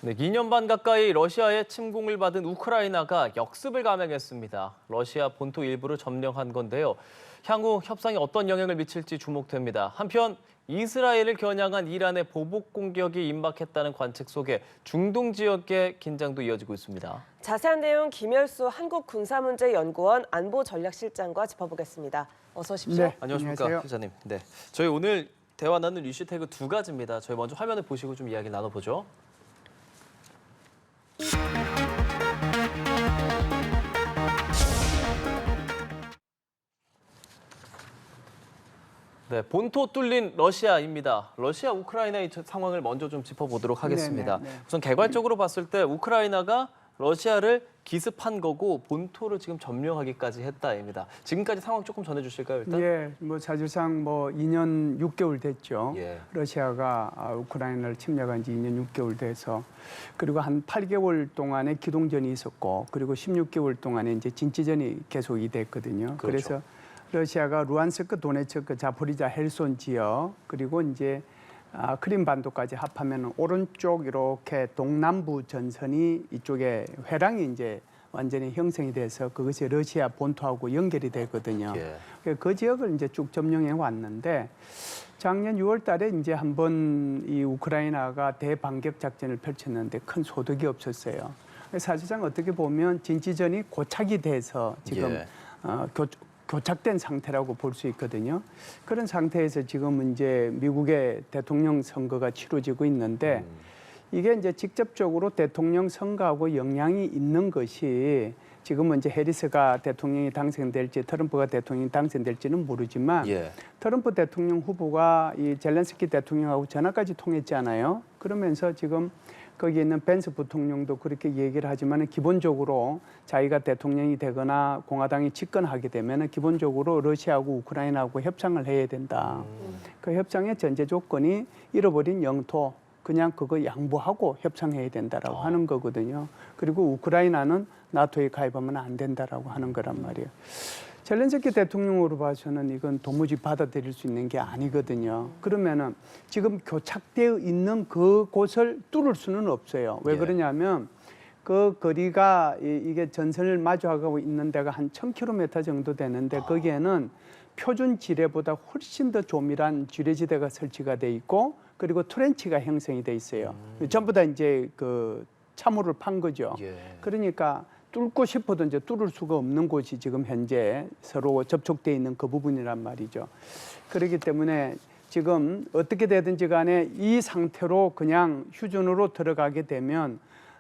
네, 2년 반 가까이 러시아의 침공을 받은 우크라이나가 역습을 감행했습니다. 러시아 본토 일부를 점령한 건데요. 향후 협상에 어떤 영향을 미칠지 주목됩니다. 한편 이스라엘을 겨냥한 이란의 보복 공격이 임박했다는 관측 속에 중동 지역의 긴장도 이어지고 있습니다. 자세한 내용 김열수 한국군사문제연구원 안보전략실장과 짚어보겠습니다. 어서 오십시오. 네, 안녕하십니까, 안녕하세요. 기자님. 네, 저희 오늘 대화 나눌 이슈태그 두 가지입니다. 저희 먼저 화면을 보시고 좀 이야기 나눠보죠. 네, 본토 뚫린 러시아입니다. 러시아 우크라이나의 상황을 먼저 좀 짚어보도록 하겠습니다. 네. 우선 개괄적으로 봤을 때 우크라이나가 러시아를 기습한 거고 본토를 지금 점령하기까지 했다입니다. 지금까지 상황 조금 전해주실까요, 일단? 예, 뭐 사실상 뭐 2년 6개월 됐죠. 예. 러시아가 우크라이나를 침략한 지 2년 6개월 돼서 그리고 한 8개월 동안의 기동전이 있었고 그리고 16개월 동안에 이제 진지전이 계속이 됐거든요. 그렇죠. 그래서 러시아가 루안스크, 도네츠크, 자포리자, 헬손 지역 그리고 이제 크림 반도까지 합하면 오른쪽 이렇게 동남부 전선이 이쪽에 회랑이 이제 완전히 형성이 돼서 그것이 러시아 본토하고 연결이 되거든요. 예. 그 지역을 이제 쭉 점령해 왔는데 작년 6월 달에 이제 한번 이 우크라이나가 대반격 작전을 펼쳤는데 큰 소득이 없었어요. 사실상 어떻게 보면 진지전이 고착이 돼서 지금 예. 교착된 상태라고 볼 수 있거든요. 그런 상태에서 지금 이제 미국의 대통령 선거가 치러지고 있는데 이게 이제 직접적으로 대통령 선거하고 영향이 있는 것이 지금은 이제 해리스가 대통령이 당선될지 트럼프가 대통령이 당선될지는 모르지만 예. 트럼프 대통령 후보가 이 젤렌스키 대통령하고 전화까지 통했잖아요. 그러면서 지금 거기 있는 벤스 부통령도 그렇게 얘기를 하지만 기본적으로 자기가 대통령이 되거나 공화당이 집권하게 되면 기본적으로 러시아하고 우크라이나하고 협상을 해야 된다. 그 협상의 전제 조건이 잃어버린 영토 그냥 그거 양보하고 협상해야 된다라고 하는 거거든요. 그리고 우크라이나는 나토에 가입하면 안 된다라고 하는 거란 말이에요. 젤렌스키 대통령으로 봐서는 이건 도무지 받아들일 수 있는 게 아니거든요. 그러면은 지금 교착되어 있는 그곳을 뚫을 수는 없어요. 왜 그러냐면 그 거리가 이게 전선을 마주하고 있는 데가 한 1000km 정도 되는데 거기에는 표준 지뢰보다 훨씬 더 조밀한 지뢰지대가 설치가 돼 있고 그리고 트렌치가 형성이 돼 있어요. 전부 다 이제 그 참호를 판 거죠. 예. 그러니까 뚫고 싶어도 이제 뚫을 수가 없는 곳이 지금 현재 서로 접촉돼 있는 그 부분이란 말이죠. 그렇기 때문에 지금 어떻게 되든지 간에 이 상태로 그냥 휴전으로 들어가게 되면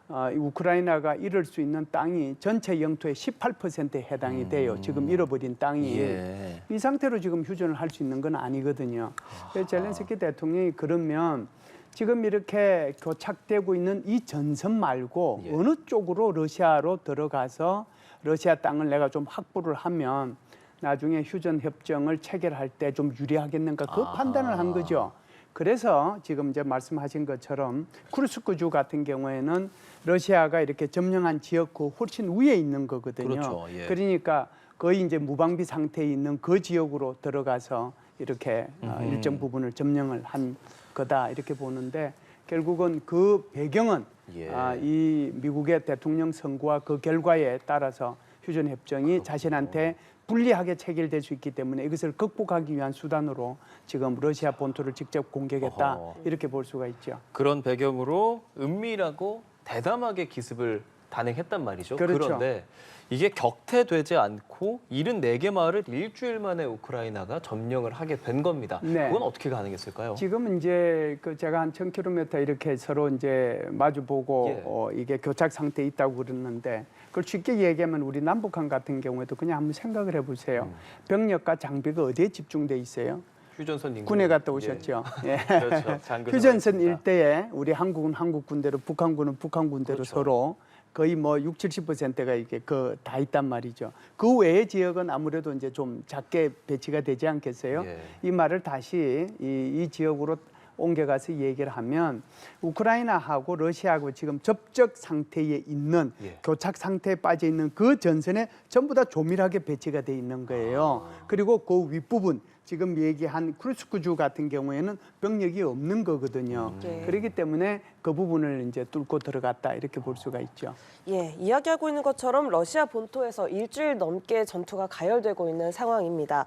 우크라이나가 잃을 수 있는 땅이 전체 영토의 18%에 해당이 돼요. 지금 잃어버린 땅이. 예. 이 상태로 지금 휴전을 할 수 있는 건 아니거든요. 그래서 젤렌스키 대통령이 그러면 지금 이렇게 교착되고 있는 이 전선 말고 예. 어느 쪽으로 러시아로 들어가서 러시아 땅을 내가 좀 확보를 하면 나중에 휴전 협정을 체결할 때 좀 유리하겠는가 그 판단을 한 거죠. 그래서 지금 이제 말씀하신 것처럼 쿠르스크주 같은 경우에는 러시아가 이렇게 점령한 지역 그 훨씬 위에 있는 거거든요. 그렇죠. 예. 그러니까 거의 이제 무방비 상태에 있는 그 지역으로 들어가서 이렇게 일정 부분을 점령을 한 거다 이렇게 보는데 결국은 그 배경은 예. 이 미국의 대통령 선거와 그 결과에 따라서 휴전 협정이 자신한테 불리하게 체결될 수 있기 때문에 이것을 극복하기 위한 수단으로 지금 러시아 본토를 직접 공격했다 이렇게 볼 수가 있죠. 그런 배경으로 은밀하고 대담하게 기습을 단행했단 말이죠. 그렇죠. 그런데 이게 격퇴되지 않고 74개 마을을 일주일 만에 우크라이나가 점령을 하게 된 겁니다. 네. 그건 어떻게 가능했을까요? 지금 이제 그 제가 한 1000km 이렇게 서로 이제 마주 보고 예. 이게 교착 상태에 있다고 그러는데 그걸 쉽게 얘기하면 우리 남북한 같은 경우에도 그냥 한번 생각을 해보세요. 병력과 장비가 어디에 집중돼 있어요? 휴전선 인근. 군에 갔다 오셨죠. 예. 그렇죠. 장교사 휴전선 맞습니다. 일대에 우리 한국은 한국 군대로 북한군은 북한 군대로 그렇죠. 서로 거의 뭐 60~70%가 이게 그 다 있단 말이죠. 그 외의 지역은 아무래도 이제 좀 작게 배치가 되지 않겠어요? 예. 이 말을 다시 이 지역으로 옮겨가서 얘기를 하면 우크라이나하고 러시아하고 지금 접촉 상태에 있는 예. 교착 상태에 빠져 있는 그 전선에 전부 다 조밀하게 배치가 돼 있는 거예요. 그리고 그 윗부분 지금 얘기한 크루스크주 같은 경우에는 병력이 없는 거거든요. 그렇기 때문에 그 부분을 이제 뚫고 들어갔다 이렇게 볼 수가 있죠. 예, 이야기하고 있는 것처럼 러시아 본토에서 일주일 넘게 전투가 가열되고 있는 상황입니다.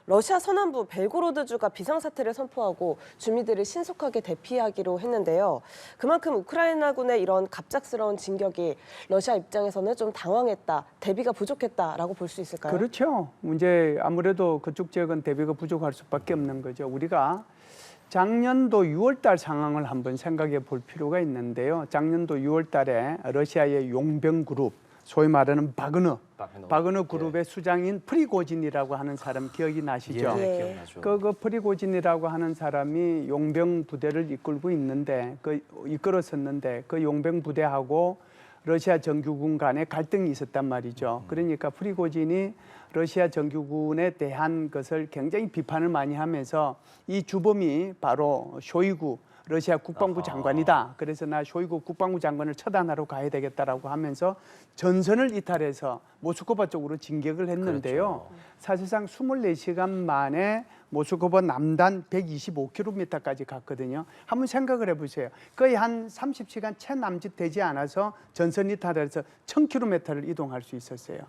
러시아 서남부 벨고로드주가 비상사태를 선포하고 주민들을 신속하게 대피하기로 했는데요. 그만큼 우크라이나군의 이런 갑작스러운 진격이 러시아 입장에서는 좀 당황했다, 대비가 부족했다라고 볼 수 있을까요? 그렇죠. 이제 아무래도 그쪽 지역은 대비가 부족할 수밖에 없는 거죠. 우리가 작년도 6월달 상황을 한번 생각해 볼 필요가 있는데요. 작년도 6월달에 러시아의 용병 그룹, 소위 말하는 바그너 그룹의 수장인 프리고진이라고 하는 사람 기억이 나시죠? 예, 예. 기억나죠. 그 프리고진이라고 하는 사람이 용병 부대를 이끌고 있는데 이끌었었는데 그 용병 부대하고 러시아 정규군 간에 갈등이 있었단 말이죠. 그러니까 프리고진이 러시아 정규군에 대한 것을 굉장히 비판을 많이 하면서 이 주범이 바로 쇼이구 러시아 국방부 장관이다. 그래서 나 쇼이구 국방부 장관을 처단하러 가야 되겠다라고 하면서 전선을 이탈해서 모스크바 쪽으로 진격을 했는데요. 그렇죠. 사실상 24시간 만에 모스크바 남단 125km까지 갔거든요. 한번 생각을 해보세요. 거의 한 30시간 채 남짓 되지 않아서 전선 이탈해서 1000km를 이동할 수 있었어요.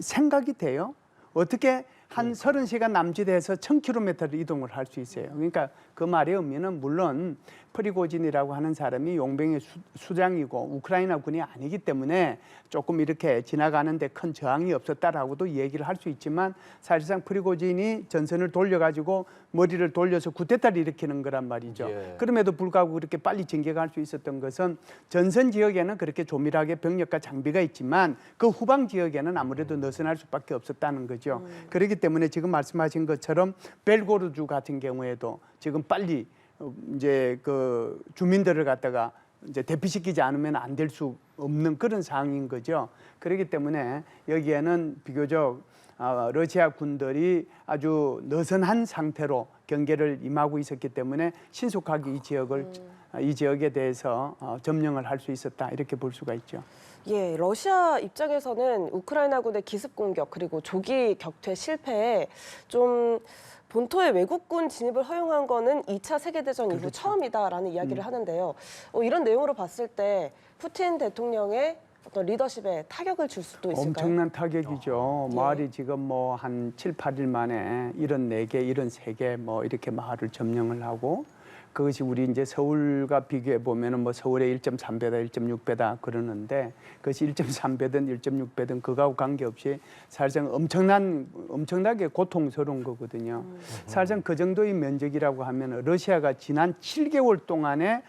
생각이 돼요? 어떻게 한 30시간 남짓해서 1000km를 이동을 할 수 있어요. 그러니까 그 말의 의미는 물론 프리고진이라고 하는 사람이 용병의 수장이고 우크라이나 군이 아니기 때문에 조금 이렇게 지나가는데 큰 저항이 없었다라고도 얘기를 할 수 있지만 사실상 프리고진이 전선을 돌려가지고 머리를 돌려서 쿠데타를 일으키는 거란 말이죠. 예. 그럼에도 불구하고 그렇게 빨리 진격할 수 있었던 것은 전선 지역에는 그렇게 조밀하게 병력과 장비가 있지만 그 후방 지역에는 아무래도 느슨할 수밖에 없었다는 거죠. 그렇기 때문에 지금 말씀하신 것처럼 벨고르주 같은 경우에도 지금 빨리 이제 그 주민들을 갖다가 이제 대피시키지 않으면 안 될 수 없는 그런 상황인 거죠. 그렇기 때문에 여기에는 비교적 러시아 군들이 아주 느슨한 상태로 경계를 임하고 있었기 때문에 신속하게 이 지역에 대해서 점령을 할 수 있었다 이렇게 볼 수가 있죠. 예, 러시아 입장에서는 우크라이나군의 기습 공격 그리고 조기 격퇴 실패에 좀 본토의 외국군 진입을 허용한 거는 2차 세계대전 이후 처음이다라는 이야기를 하는데요. 이런 내용으로 봤을 때 푸틴 대통령의 어떤 리더십에 타격을 줄 수도 있을까요? 엄청난 타격이죠. 예. 마을이 지금 뭐 한 7, 8일 만에 74개, 73개 뭐 이렇게 마을을 점령을 하고 그것이 우리 이제 서울과 비교해 보면은 뭐 서울의 1.3배다, 1.6배다 그러는데 그것이 1.3배든 1.6배든 그거하고 관계없이 사실상 엄청나게 고통스러운 거거든요. 사실상 그 정도의 면적이라고 하면 러시아가 지난 7개월 동안에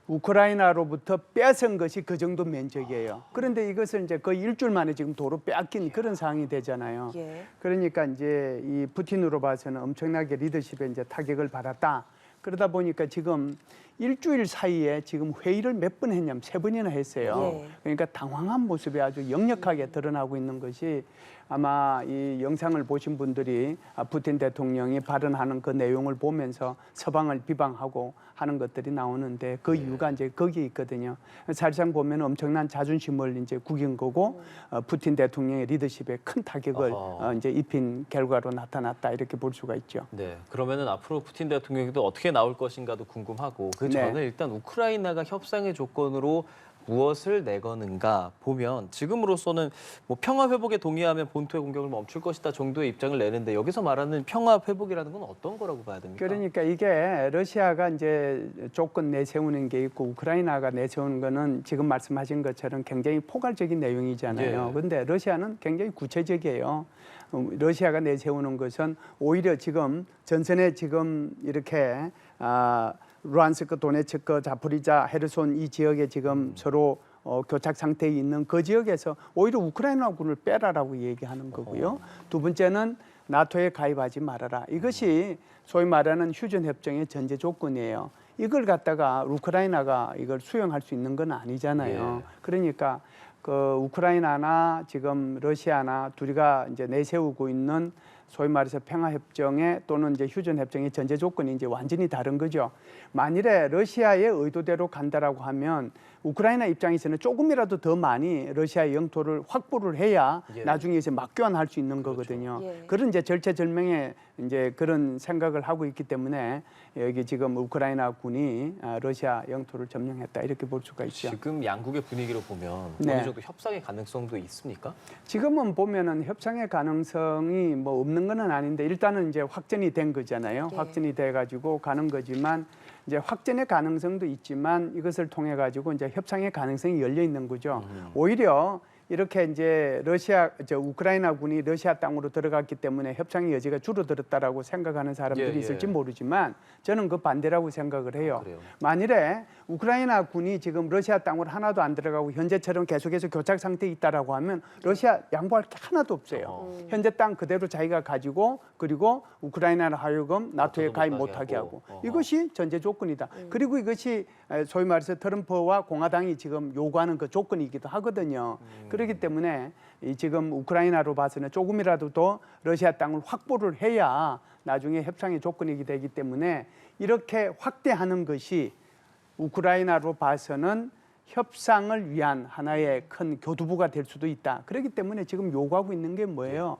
우크라이나로부터 빼앗은 것이 그 정도 면적이에요. 그런데 이것을 이제 거의 일주일 만에 지금 도로 빼앗긴 그런 상황이 되잖아요. 예. 그러니까 이제 이 푸틴으로 봐서는 엄청나게 리더십에 이제 타격을 받았다. 그러다 보니까 지금 일주일 사이에 지금 회의를 몇 번 했냐면 3번이나 했어요. 예. 그러니까 당황한 모습이 아주 역력하게 드러나고 있는 것이 아마 이 영상을 보신 분들이 푸틴 대통령이 발언하는 그 내용을 보면서 서방을 비방하고 하는 것들이 나오는데 그 이유가 이제 거기에 있거든요. 사실상 보면 엄청난 자존심을 이제 구긴 거고 푸틴 대통령의 리더십에 큰 타격을 이제 입힌 결과로 나타났다 이렇게 볼 수가 있죠. 네, 그러면은 앞으로 푸틴 대통령도 어떻게 나올 것인가도 궁금하고 그 전에 일단 우크라이나가 협상의 조건으로 무엇을 내거는가 보면 지금으로서는 뭐 평화 회복에 동의하면 본토의 공격을 멈출 것이다 정도의 입장을 내는데 여기서 말하는 평화 회복이라는 건 어떤 거라고 봐야 됩니까? 그러니까 이게 러시아가 이제 조건 내세우는 게 있고 우크라이나가 내세우는 거는 지금 말씀하신 것처럼 굉장히 포괄적인 내용이잖아요. 그런데 러시아는 굉장히 구체적이에요. 러시아가 내세우는 것은 오히려 지금 전선에 지금 이렇게 루안스크, 도네츠크, 자포리자, 헤르손 이 지역에 지금 서로 교착 상태에 있는 그 지역에서 오히려 우크라이나군을 빼라라고 얘기하는 거고요. 두 번째는 나토에 가입하지 말아라. 이것이 소위 말하는 휴전 협정의 전제 조건이에요. 이걸 갖다가 우크라이나가 이걸 수용할 수 있는 건 아니잖아요. 그러니까 그 우크라이나나 지금 러시아나 둘이가 이제 내세우고 있는 소위 말해서 평화협정에 또는 이제 휴전협정의 전제 조건이 이제 완전히 다른 거죠. 만일에 러시아의 의도대로 간다라고 하면 우크라이나 입장에서는 조금이라도 더 많이 러시아의 영토를 확보를 해야 예. 나중에 이제 맞교환할 수 있는 그렇죠. 거거든요. 예. 그런 이제 절체절명의 이제 그런 생각을 하고 있기 때문에 여기 지금 우크라이나 군이 러시아 영토를 점령했다 이렇게 볼 수가 있죠. 지금 양국의 분위기로 보면 네. 어느 정도 협상의 가능성도 있습니까? 지금은 보면은 협상의 가능성이 뭐 없는 건 아닌데 일단은 이제 확정이 된 거잖아요. 예. 확정이 돼 가지고 가는 거지만 이제 확전의 가능성도 있지만 이것을 통해 가지고 이제 협상의 가능성이 열려 있는 거죠. 오히려 이렇게 이제 우크라이나 군이 러시아 땅으로 들어갔기 때문에 협상의 여지가 줄어들었다라고 생각하는 사람들이 예, 예. 있을지 모르지만 저는 그 반대라고 생각을 해요. 그래요? 만일에 우크라이나 군이 지금 러시아 땅으로 하나도 안 들어가고 현재처럼 계속해서 교착 상태에 있다라고 하면 러시아 양보할 게 하나도 없어요. 현재 땅 그대로 자기가 가지고 그리고 우크라이나를 하여금 나토에 가입 못하게 하고 이것이 전제 조건이다. 그리고 이것이 소위 말해서 트럼프와 공화당이 지금 요구하는 그 조건이기도 하거든요. 그렇기 때문에 이 지금 우크라이나로 봐서는 조금이라도 더 러시아 땅을 확보를 해야 나중에 협상의 조건이 되기 때문에 이렇게 확대하는 것이 우크라이나로 봐서는 협상을 위한 하나의 큰 교두보가 될 수도 있다. 그렇기 때문에 지금 요구하고 있는 게 뭐예요?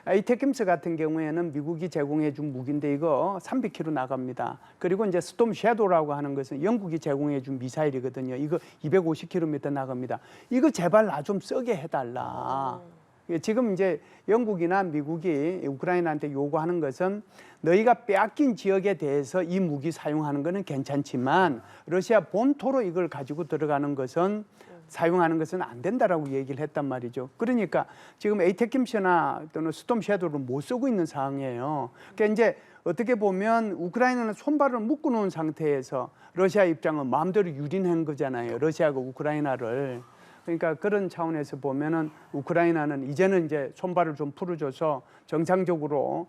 에이테킴스 같은 경우에는 미국이 제공해 준 무기인데 이거 300km 나갑니다. 그리고 이제 스톰 섀도우라고 하는 것은 영국이 제공해 준 미사일이거든요. 이거 250km 나갑니다. 이거 제발 나 좀 쓰게 해달라. 지금 이제 영국이나 미국이 우크라이나한테 요구하는 것은 너희가 빼앗긴 지역에 대해서 이 무기 사용하는 것은 괜찮지만 러시아 본토로 이걸 가지고 들어가는 것은 사용하는 것은 안 된다라고 얘기를 했단 말이죠. 그러니까 지금 에이테킴스나 또는 스톰 섀도우를 못 쓰고 있는 상황이에요. 그러니까 이제 어떻게 보면 우크라이나는 손발을 묶어 놓은 상태에서 러시아 입장은 마음대로 유린한 거잖아요. 러시아가 우크라이나를. 그러니까 그런 차원에서 보면은 우크라이나는 이제는 이제 손발을 좀 풀어줘서 정상적으로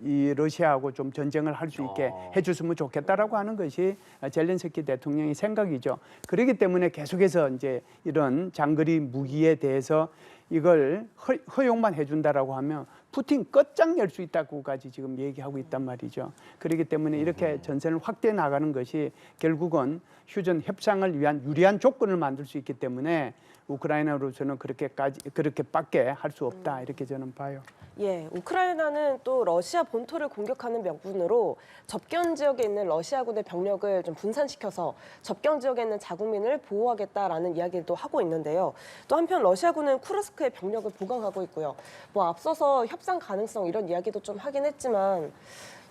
이 러시아하고 좀 전쟁을 할 수 있게 해줬으면 좋겠다라고 하는 것이 젤렌스키 대통령의 생각이죠. 그렇기 때문에 계속해서 이제 이런 장거리 무기에 대해서 이걸 허용만 해준다라고 하면 푸틴 끝장낼 수 있다고까지 지금 얘기하고 있단 말이죠. 그렇기 때문에 이렇게 전선을 확대해 나가는 것이 결국은 휴전 협상을 위한 유리한 조건을 만들 수 있기 때문에 우크라이나로서는 그렇게밖에 할 수 없다 이렇게 저는 봐요. 예, 우크라이나는 또 러시아 본토를 공격하는 명분으로 접경 지역에 있는 러시아군의 병력을 좀 분산시켜서 접경 지역에 있는 자국민을 보호하겠다라는 이야기도 하고 있는데요. 또 한편 러시아군은 쿠르스크에 병력을 보강하고 있고요. 뭐 앞서서 협상 가능성 이런 이야기도 좀 하긴 했지만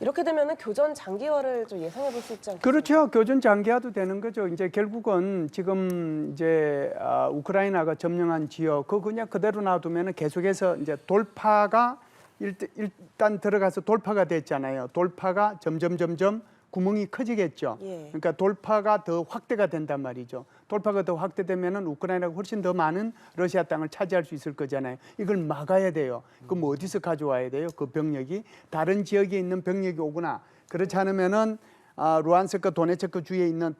이렇게 되면은 교전 장기화를 좀 예상해 볼 수 있지 않겠습니까? 그렇죠. 교전 장기화도 되는 거죠. 이제 결국은 지금 이제 우크라이나가 점령한 지역 그거 그냥 그대로 놔두면은 계속해서 이제 돌파가 일단 들어가서 돌파가 됐잖아요. 돌파가 점점 구멍이 커지겠죠. 예. 그러니까 돌파가 더 확대가 된단 말이죠. 돌파가 더 확대되면은 우크라이나가 훨씬 더 많은 러시아 땅을 차지할 수 있을 거잖아요. 이걸 막아야 돼요. 그럼 어디서 가져와야 돼요? 그 병력이 다른 지역에 있는 병력이 오거나 그렇지 않으면은 루안스크 도네츠크 주에 있는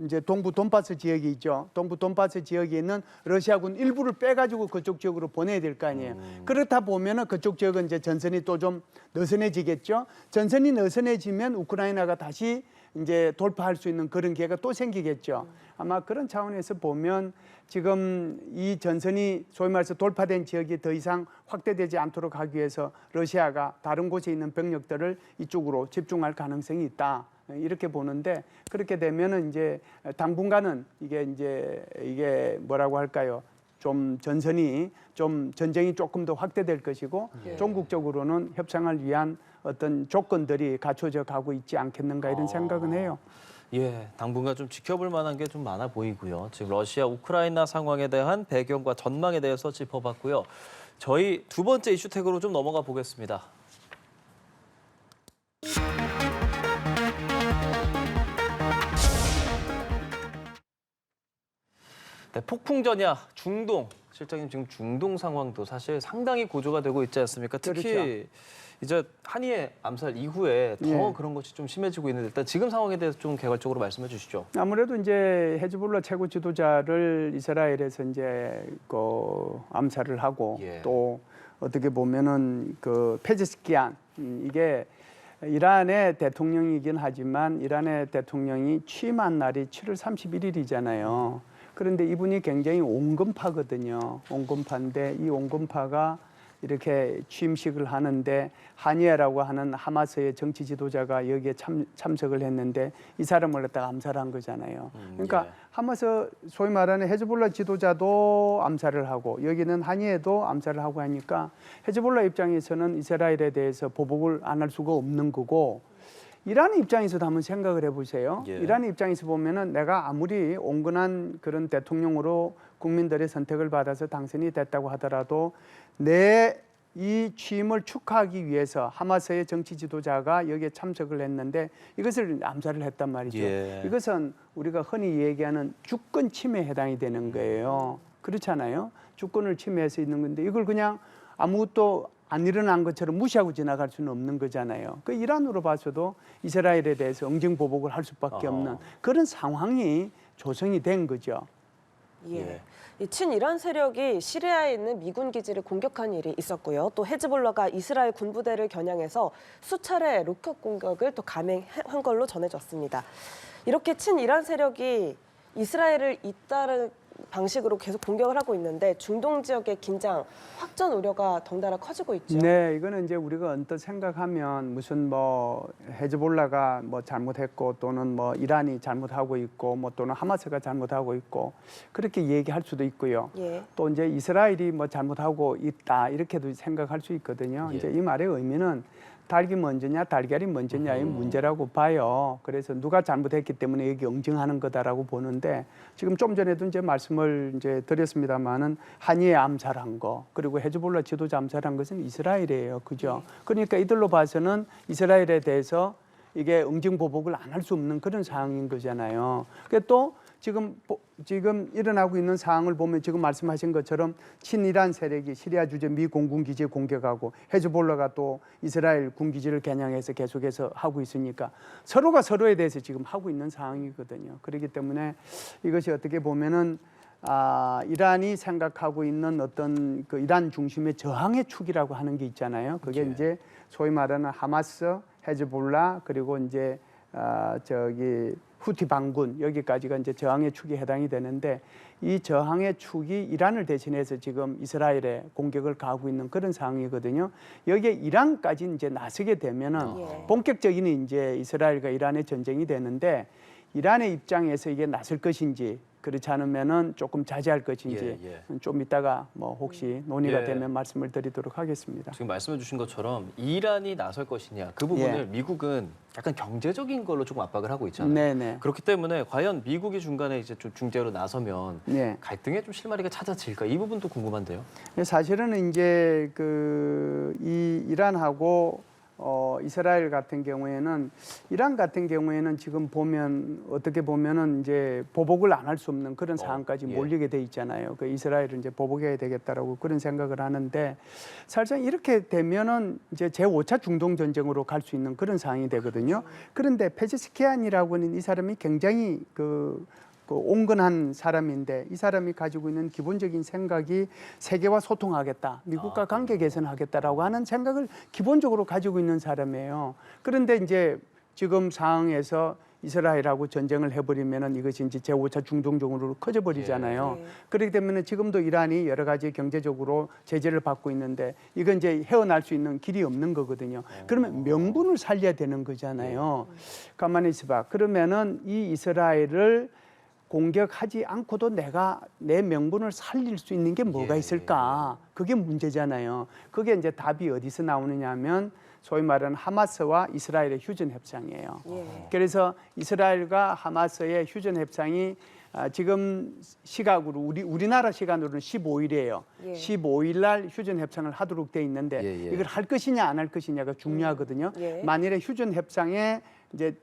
이제 동부 돈바스 지역이 있죠. 동부 돈바스 지역에 있는 러시아군 일부를 빼가지고 그쪽 지역으로 보내야 될 거 아니에요. 그렇다 보면은 그쪽 지역은 이제 전선이 또 좀 느슨해지겠죠. 전선이 느슨해지면 우크라이나가 다시 이제 돌파할 수 있는 그런 기회가 또 생기겠죠. 아마 그런 차원에서 보면 지금 이 전선이 소위 말해서 돌파된 지역이 더 이상 확대되지 않도록 하기 위해서 러시아가 다른 곳에 있는 병력들을 이쪽으로 집중할 가능성이 있다. 이렇게 보는데 그렇게 되면은 이제 당분간은 이게 뭐라고 할까요? 좀 전선이 좀 전쟁이 조금 더 확대될 것이고 종국적으로는 협상을 위한 어떤 조건들이 갖춰져 가고 있지 않겠는가 이런 생각은 해요. 예, 당분간 좀 지켜볼 만한 게 좀 많아 보이고요. 지금 러시아 우크라이나 상황에 대한 배경과 전망에 대해서 짚어봤고요. 저희 두 번째 이슈 태그로 좀 넘어가 보겠습니다. 네, 폭풍전야, 중동. 실장님 지금 중동 상황도 사실 상당히 고조가 되고 있지 않습니까? 특히 그렇죠. 이제 한이의 암살 이후에 더 예. 그런 것이 좀 심해지고 있는데 일단 지금 상황에 대해서 좀 개괄적으로 말씀해 주시죠. 아무래도 이제 헤즈볼라 최고 지도자를 이스라엘에서 이제 그 암살을 하고 예. 또 어떻게 보면은 그 페제스키안 이게 이란의 대통령이긴 하지만 이란의 대통령이 취임한 날이 7월 31일이잖아요. 그런데 이분이 굉장히 온건파거든요. 온건파인데 이 온건파가 이렇게 취임식을 하는데 하니에라고 하는 하마스의 정치 지도자가 여기에 참석을 했는데 이 사람을 갖다가 암살한 거잖아요. 그러니까 예. 하마스 소위 말하는 헤즈볼라 지도자도 암살을 하고 여기는 하니에도 암살을 하고 하니까 헤즈볼라 입장에서는 이스라엘에 대해서 보복을 안 할 수가 없는 거고 이란의 입장에서도 한번 생각을 해보세요. 예. 이란의 입장에서 보면은 내가 아무리 온건한 그런 대통령으로 국민들의 선택을 받아서 당선이 됐다고 하더라도 내 이 취임을 축하하기 위해서 하마스의 정치 지도자가 여기에 참석을 했는데 이것을 암살을 했단 말이죠. 예. 이것은 우리가 흔히 얘기하는 주권 침해에 해당이 되는 거예요. 그렇잖아요. 주권을 침해해서 있는 건데 이걸 그냥 아무것도 안 일어난 것처럼 무시하고 지나갈 수는 없는 거잖아요. 그 이란으로 봐서도 이스라엘에 대해서 응징보복을 할 수밖에 없는 그런 상황이 조성이 된 거죠. 예. 예. 이 친이란 세력이 시리아에 있는 미군 기지를 공격한 일이 있었고요. 또 헤즈볼라가 이스라엘 군부대를 겨냥해서 수차례 로켓 공격을 또 감행한 걸로 전해졌습니다. 이렇게 친이란 세력이 이스라엘을 잇따른 방식으로 계속 공격을 하고 있는데 중동 지역의 긴장, 확전 우려가 덩달아 커지고 있죠. 네, 이거는 이제 우리가 언뜻 생각하면 무슨 뭐 헤즈볼라가 뭐 잘못했고 또는 뭐 이란이 잘못하고 있고 뭐 또는 하마스가 잘못하고 있고 그렇게 얘기할 수도 있고요. 예. 또 이제 이스라엘이 뭐 잘못하고 있다 이렇게도 생각할 수 있거든요. 예. 이제 이 말의 의미는 닭이 먼저냐 달걀이 먼저냐의 문제라고 봐요. 그래서 누가 잘못했기 때문에 여기 응징하는 거다라고 보는데 지금 좀 전에도 이제 말씀을 이제 드렸습니다만은 한이에 암살한 거 그리고 헤즈볼라 지도자 암살한 것은 이스라엘이에요, 그죠? 그러니까 이들로 봐서는 이스라엘에 대해서 이게 응징 보복을 안 할 수 없는 그런 상황인 거잖아요. 그게 또 지금 일어나고 있는 상황을 보면 지금 말씀하신 것처럼 친이란 세력이 시리아 주재 미 공군 기지에 공격하고 헤즈볼라가 또 이스라엘 군 기지를 겨냥해서 계속해서 하고 있으니까 서로가 서로에 대해서 지금 하고 있는 상황이거든요. 그렇기 때문에 이것이 어떻게 보면은 이란이 생각하고 있는 어떤 그 이란 중심의 저항의 축이라고 하는 게 있잖아요. 그게 예. 이제 소위 말하는 하마스, 헤즈볼라 그리고 이제 후티 반군 여기까지가 이제 저항의 축에 해당이 되는데 이 저항의 축이 이란을 대신해서 지금 이스라엘에 공격을 가하고 있는 그런 상황이거든요. 여기에 이란까지 이제 나서게 되면은 예. 본격적인 이제 이스라엘과 이란의 전쟁이 되는데 이란의 입장에서 이게 나설 것인지 그렇지 않으면은 조금 자제할 것인지 좀 이따가 뭐 혹시 논의가 예. 되면 말씀을 드리도록 하겠습니다. 지금 말씀해 주신 것처럼 이란이 나설 것이냐 그 부분을 예. 미국은 약간 경제적인 걸로 조금 압박을 하고 있잖아요. 네네. 그렇기 때문에 과연 미국이 중간에 이제 좀 중재로 나서면 네. 갈등에 좀 실마리가 찾아질까 이 부분도 궁금한데요. 사실은 이제 이 이란하고 이스라엘 같은 경우에는 이란 같은 경우에는 지금 보면 어떻게 보면은 이제 보복을 안 할 수 없는 그런 상황까지 예. 몰리게 돼 있잖아요. 그 이스라엘은 이제 보복해야 되겠다라고 그런 생각을 하는데 사실상 이렇게 되면은 이제 제5차 중동 전쟁으로 갈 수 있는 그런 상황이 되거든요. 그런데 페제스키안이라고 하는 이 사람이 굉장히 그 온건한 사람인데 이 사람이 가지고 있는 기본적인 생각이 세계와 소통하겠다, 미국과 관계 개선하겠다라고 하는 생각을 기본적으로 가지고 있는 사람이에요. 그런데 이제 지금 상황에서 이스라엘하고 전쟁을 해버리면은 이것이 이제 제5차 중동전으로 커져버리잖아요. 예. 그렇기 때문에 지금도 이란이 여러 가지 경제적으로 제재를 받고 있는데 이건 이제 헤어날 수 있는 길이 없는 거거든요. 그러면 명분을 살려야 되는 거잖아요. 가만히 있어봐. 그러면은 이 이스라엘을 공격하지 않고도 내가 내 명분을 살릴 수 있는 게 뭐가 있을까? 그게 문제잖아요. 그게 이제 답이 어디서 나오느냐면 소위 말하는 하마스와 이스라엘의 휴전 협상이에요. 예. 그래서 이스라엘과 하마스의 휴전 협상이 지금 시각으로 우리나라 시간으로는 15일이에요. 예. 15일 날 휴전 협상을 하도록 돼 있는데 이걸 할 것이냐 안 할 것이냐가 중요하거든요. 예. 만일에 휴전 협상에 이제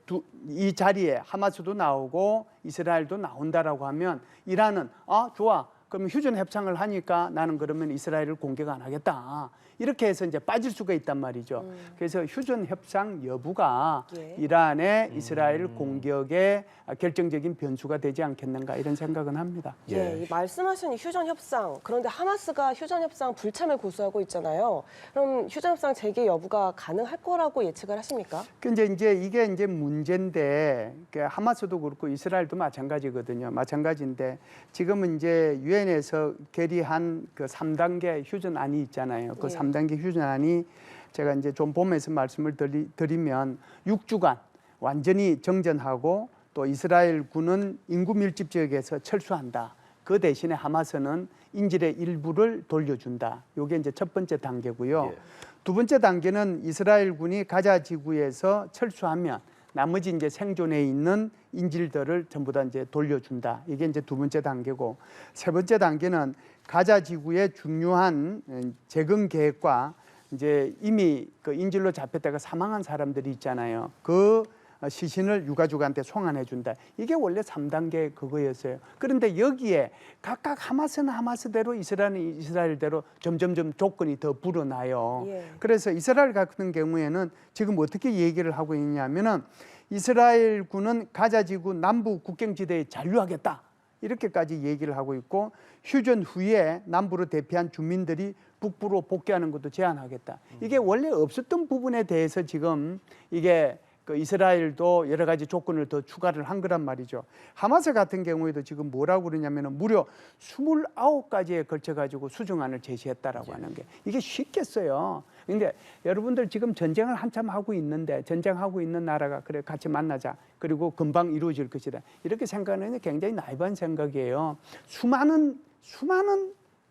이 자리에 하마스도 나오고 이스라엘도 나온다라고 하면 이란은 좋아. 그러면 휴전 협상을 하니까 나는 그러면 이스라엘을 공격 안 하겠다. 이렇게 해서 이제 빠질 수가 있단 말이죠. 그래서 휴전 협상 여부가 예. 이란의 이스라엘 공격의 결정적인 변수가 되지 않겠는가 이런 생각은 합니다. 예, 이 말씀하신 이 휴전 협상, 그런데 하마스가 휴전 협상 불참을 고수하고 있잖아요. 그럼 휴전 협상 재개 여부가 가능할 거라고 예측을 하십니까? 근데 이제 이게 이제 문제인데 하마스도 그렇고 이스라엘도 마찬가지거든요. 마찬가지인데 지금은 이제 유엔에서 결의한 그 3단계 휴전안이 있잖아요. 그 예. 3단계 휴전안이 제가 이제 좀 보면서 말씀을 드리면 6주간 완전히 정전하고 또 이스라엘 군은 인구 밀집 지역에서 철수한다. 그 대신에 하마스는 인질의 일부를 돌려준다. 이게 이제 첫 번째 단계고요. 예. 두 번째 단계는 이스라엘 군이 가자 지구에서 철수하면 나머지 이제 생존해 있는 인질들을 전부 다 이제 돌려준다. 이게 이제 두 번째 단계고, 세 번째 단계는 가자 지구의 중요한 재건 계획과 이제 이미 그 인질로 잡혔다가 사망한 사람들이 있잖아요. 그 시신을 유가족한테 송환해 준다. 이게 원래 3단계 그거였어요. 그런데 여기에 각각 하마스는 하마스대로 이스라엘은 이스라엘대로 점점점 조건이 더 불어나요. 예. 그래서 이스라엘 같은 경우에는 지금 어떻게 얘기를 하고 있냐면은 이스라엘 군은 가자 지구 남부 국경지대에 잔류하겠다. 이렇게까지 얘기를 하고 있고 휴전 후에 남부로 대피한 주민들이 북부로 복귀하는 것도 제한하겠다. 이게 원래 없었던 부분에 대해서 지금 이게 그 이스라엘도 여러 가지 조건을 더 추가를 한 거란 말이죠. 하마스 같은 경우에도 지금 뭐라고 그러냐면은 무려 29가지에 걸쳐 가지고 수정안을 제시했다라고 하는 게 이게 쉽겠어요. 근데 여러분들 지금 전쟁을 한참 하고 있는데 전쟁하고 있는 나라가 그래 같이 만나자. 그리고 금방 이루어질 것이다. 이렇게 생각하는 게 굉장히 나이브한 생각이에요. 수많은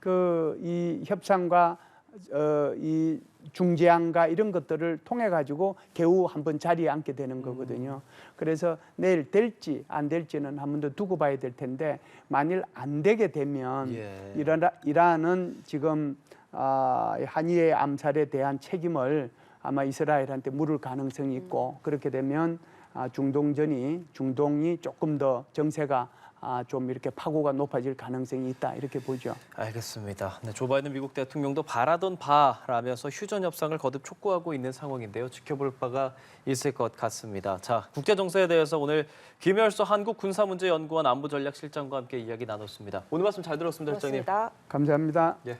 그 이 협상과 이 중재안과 이런 것들을 통해 가지고 겨우 한번 자리에 앉게 되는 거거든요. 그래서 내일 될지 안 될지는 한 번 더 두고 봐야 될 텐데 만일 안 되게 되면 예. 이란은 지금 한이의 암살에 대한 책임을 아마 이스라엘한테 물을 가능성이 있고 그렇게 되면 중동이 조금 더 정세가 좀 이렇게 파고가 높아질 가능성이 있다 이렇게 보죠. 알겠습니다. 네, 조 바이든 미국 대통령도 바라던 바라면서 휴전 협상을 거듭 촉구하고 있는 상황인데요. 지켜볼 바가 있을 것 같습니다. 자, 국제 정세에 대해서 오늘 김열수 한국군사문제연구원 안보전략실장과 함께 이야기 나눴습니다. 오늘 말씀 잘 들었습니다, 실장님. 고맙습니다. 감사합니다. 예.